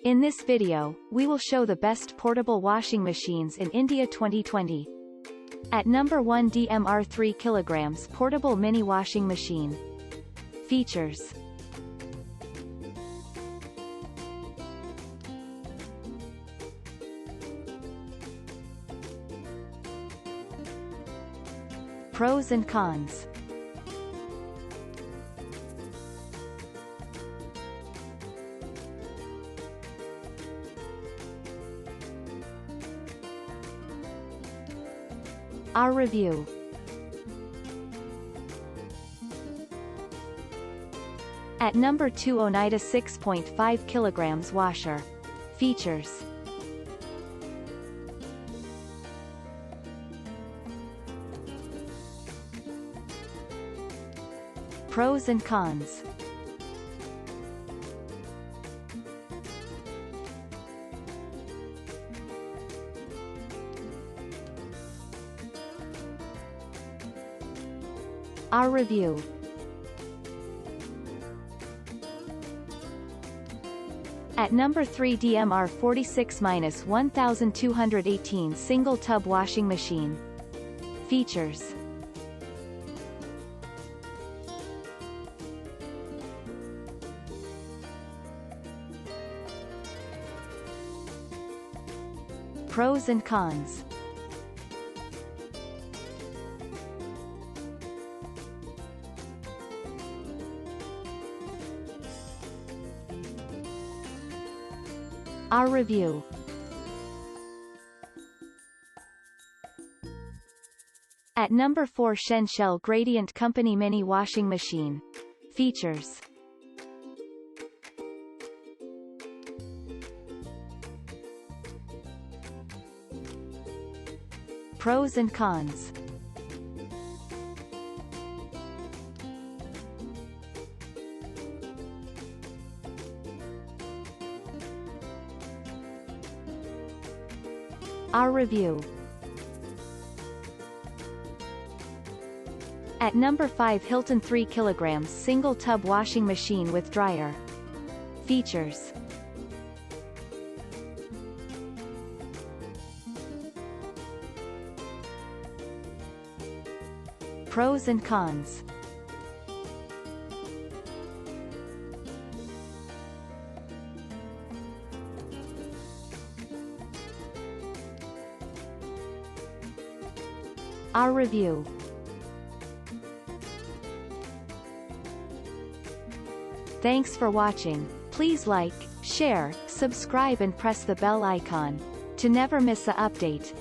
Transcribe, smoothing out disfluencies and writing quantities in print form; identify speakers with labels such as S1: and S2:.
S1: In this video, we will show the best portable washing machines in India 2020. At number 1, DMR 3 kg portable mini washing machine. Features. Pros and cons. Our review. At number 2, Onida 6.5 kg washer. Features. Pros and cons. Our review. At number 3, DMR 46-1218 single tub washing machine. Features. Pros and cons. Our review. At number 4, Shen Shell Gradient Company Mini Washing Machine. Features. Pros and cons. Our review. At number 5, Hilton 3 kg single tub washing machine with dryer. Features. Pros and cons. Our review. Thanks for watching. Please like, share, subscribe and press the bell icon to never miss an update.